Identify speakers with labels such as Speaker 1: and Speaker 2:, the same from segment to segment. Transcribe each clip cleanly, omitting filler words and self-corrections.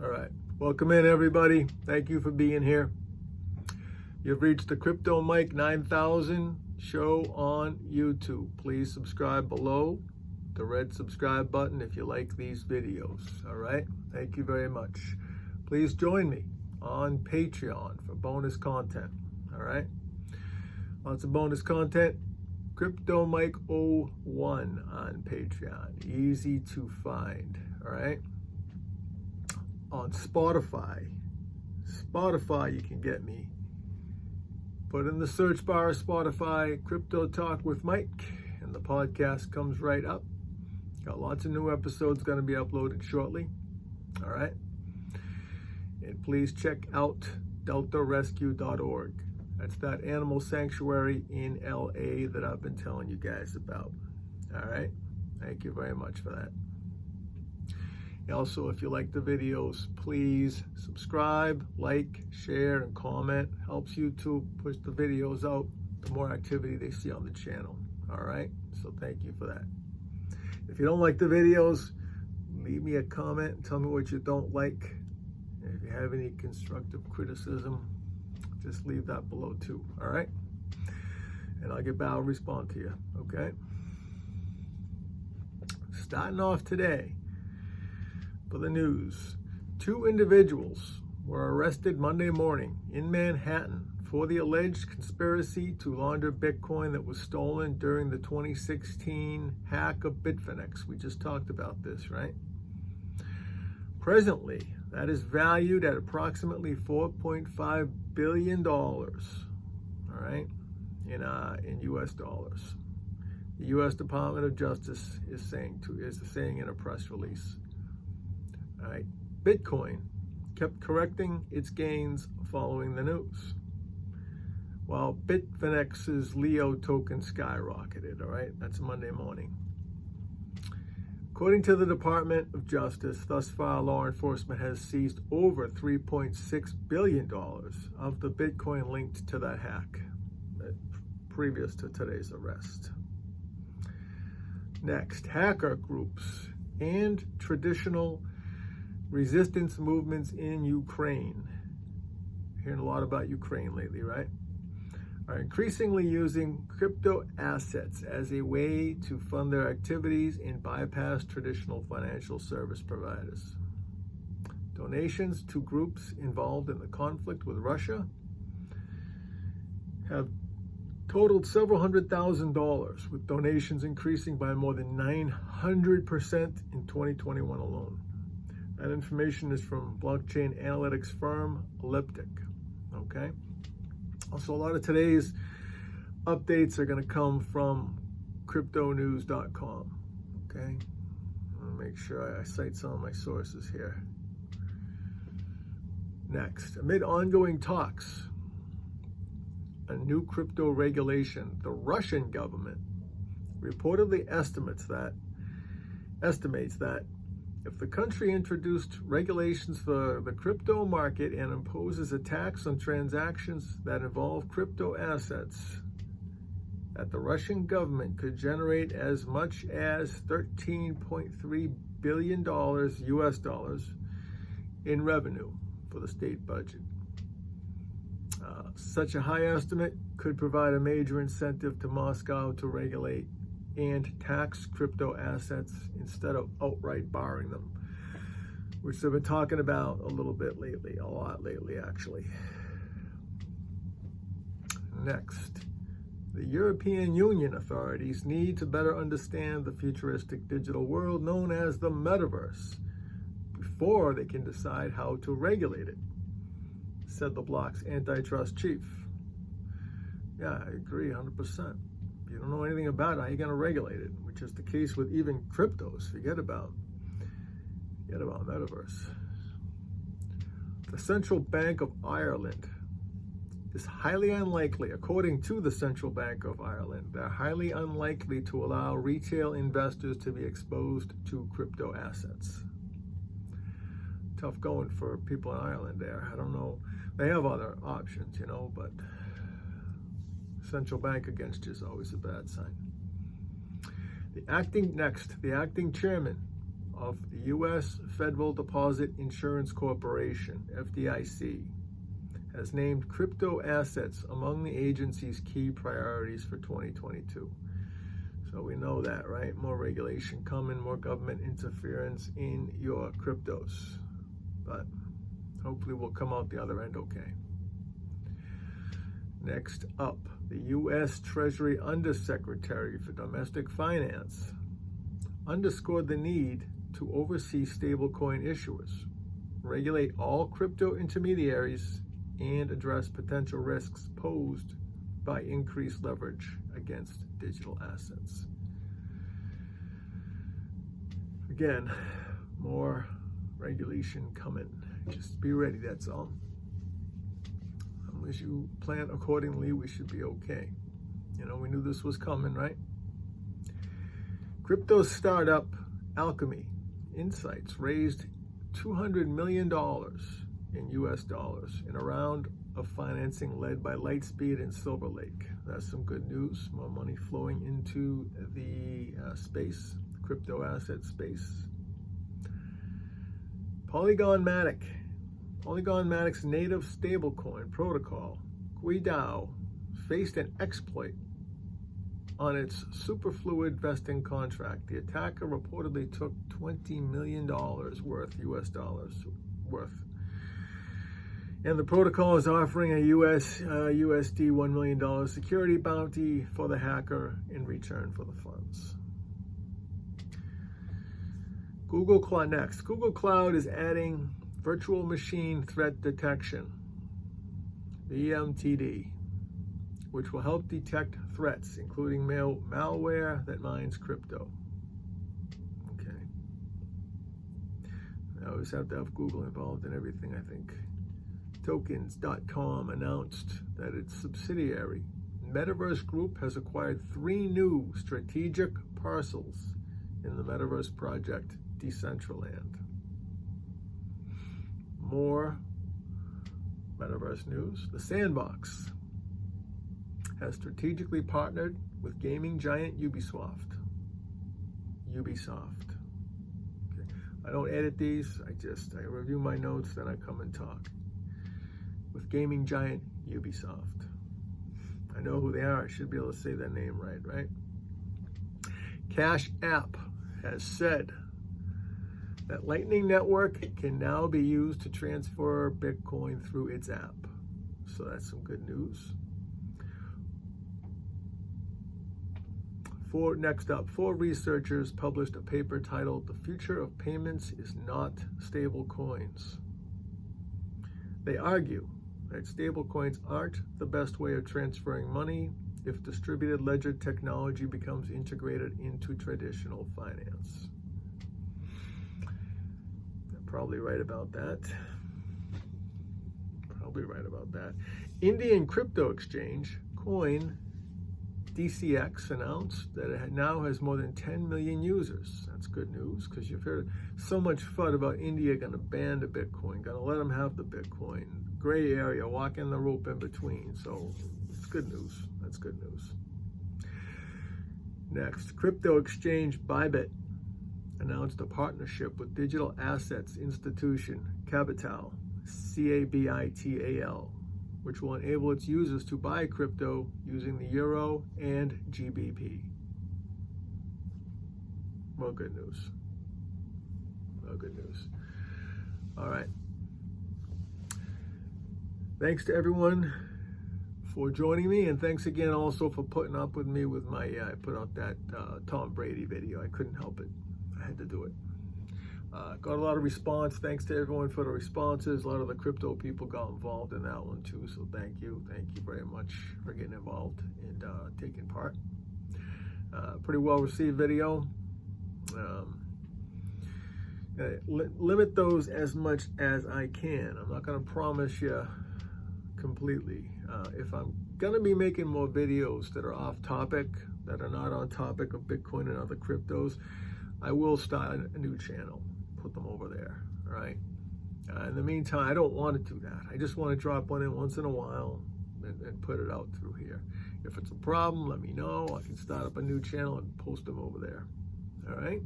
Speaker 1: All right. Welcome in, everybody. Thank you for being here. You've reached the Crypto Mike 9000 show on YouTube. Please subscribe below the red subscribe button if you like these videos. All right. Thank you very much. Please join me on Patreon for bonus content. All right. Lots of bonus content. Crypto Mike 01 on Patreon. Easy to find. All right. On Spotify, you can get me. Put in the search bar of Spotify, Crypto Talk with Mike, and the podcast comes right up. Got lots of new episodes going to be uploaded shortly. All right. And please check out deltarescue.org. That's that animal sanctuary in LA that I've been telling you guys about. All right. Thank you very much for that. Also, if you like the videos, please subscribe, like, share, and comment. Helps YouTube push the videos out, the more activity they see on the channel. All right? So thank you for that. If you don't like the videos, leave me a comment and tell me what you don't like. And if you have any constructive criticism, just leave that below too. All right? And I'll respond to you. Okay? Starting off today, for the news, 2 individuals were arrested Monday morning in Manhattan for the alleged conspiracy to launder Bitcoin that was stolen during the 2016 hack of Bitfinex. We just talked about this, right? Presently, that is valued at approximately $4.5 billion, all right, in US dollars. The US Department of Justice is saying in a press release. All right. Bitcoin kept correcting its gains following the news, while Bitfinex's Leo token skyrocketed. All right, that's Monday morning. According to the Department of Justice, thus far, law enforcement has seized over $3.6 billion of the Bitcoin linked to that hack, previous to today's arrest. Next, hacker groups and traditional resistance movements in Ukraine, hearing a lot about Ukraine lately, right, are increasingly using crypto assets as a way to fund their activities and bypass traditional financial service providers. Donations to groups involved in the conflict with Russia have totaled several $100,000, with donations increasing by more than 900% in 2021 alone. That information is from blockchain analytics firm Elliptic. Okay. Also, a lot of today's updates are going to come from cryptonews.com. Okay. I want to make sure I cite some of my sources here. Next, amid ongoing talks, a new crypto regulation, the Russian government reportedly estimates that if the country introduced regulations for the crypto market and imposes a tax on transactions that involve crypto assets, that the Russian government could generate as much as $13.3 billion US dollars in revenue for the state budget. Such a high estimate could provide a major incentive to Moscow to regulate and tax crypto assets instead of outright barring them, which they've been talking about a lot lately actually. Next, the European Union authorities need to better understand the futuristic digital world known as the metaverse before they can decide how to regulate it, said the bloc's antitrust chief. Yeah, I agree 100%. You don't know anything about it, how are you going to regulate it? Which is the case with even cryptos. Forget about metaverse. The Central Bank of Ireland is highly unlikely, according to the Central Bank of Ireland, they're highly unlikely to allow retail investors to be exposed to crypto assets. Tough going for people in Ireland there. I don't know. They have other options, but central bank against you is always a bad sign. The acting chairman of the U.S. Federal Deposit Insurance Corporation, FDIC, has named crypto assets among the agency's key priorities for 2022. So we know that, right? More regulation coming, more government interference in your cryptos. But hopefully we'll come out the other end okay. Next up, the U.S. Treasury Undersecretary for Domestic Finance underscored the need to oversee stablecoin issuers, regulate all crypto intermediaries, and address potential risks posed by increased leverage against digital assets. Again, more regulation coming. Just be ready, that's all. Unless you plan accordingly, we should be okay. You know, we knew this was coming, right? Crypto startup Alchemy Insights raised $200 million in US dollars in a round of financing led by Lightspeed and Silver Lake. That's some good news. More money flowing into the space, crypto asset space. Polygon Matic's native stablecoin protocol, GuiDAO, faced an exploit on its superfluid vesting contract. The attacker reportedly took $20 million worth, US dollars worth. And the protocol is offering a USD $1 million security bounty for the hacker in return for the funds. Google Cloud is adding virtual machine threat detection, VMTD, which will help detect threats, including malware that mines crypto. Okay. I always have to have Google involved in everything, I think. Tokens.com announced that its subsidiary, Metaverse Group, has acquired 3 new strategic parcels in the Metaverse project, Decentraland. More Metaverse news. The Sandbox has strategically partnered with gaming giant Ubisoft. Okay. I don't edit these, I review my notes, then I come and talk. With gaming giant Ubisoft. I know who they are, I should be able to say their name right? Cash App has said that Lightning Network can now be used to transfer Bitcoin through its app. So that's some good news. Next up, 4 researchers published a paper titled "The Future of Payments is Not Stable Coins." They argue that stablecoins aren't the best way of transferring money if distributed ledger technology becomes integrated into traditional finance. They're probably right about that. Indian crypto exchange Coin DCX announced that it now has more than 10 million users. That's good news, because you've heard so much FUD about India going to ban the Bitcoin, going to let them have the Bitcoin. Gray area, walking the rope in between. So it's good news. That's good news. Next, crypto exchange Bybit announced a partnership with digital assets institution Capital, CABITAL, which will enable its users to buy crypto using the Euro and GBP. More good news. All right. Thanks to everyone for joining me, and thanks again also for putting up with me with my, I put out that Tom Brady video. I couldn't help it. I had to do it. Got a lot of response. Thanks to everyone for the responses. A lot of the crypto people got involved in that one too, so thank you very much for getting involved and taking part. Pretty well received video. Limit those as much as I can. I'm not going to promise you completely. If I'm going to be making more videos that are off topic, that are not on topic of Bitcoin and other cryptos, I will start a new channel, put them over there, all right? In the meantime, I don't want to do that. I just want to drop one in once in a while and put it out through here. If it's a problem, let me know. I can start up a new channel and post them over there, all right?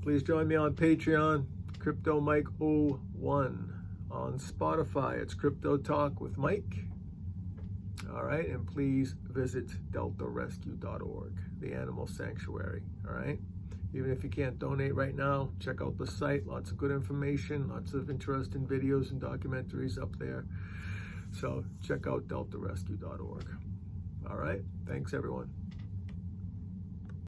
Speaker 1: Please join me on Patreon, Crypto Mike 01. On Spotify, it's Crypto Talk with Mike. All right, and please visit deltarescue.org, the animal sanctuary. All right, even if you can't donate right now, check out the site. Lots of good information, lots of interesting videos and documentaries up there. So check out deltarescue.org. All right, thanks everyone.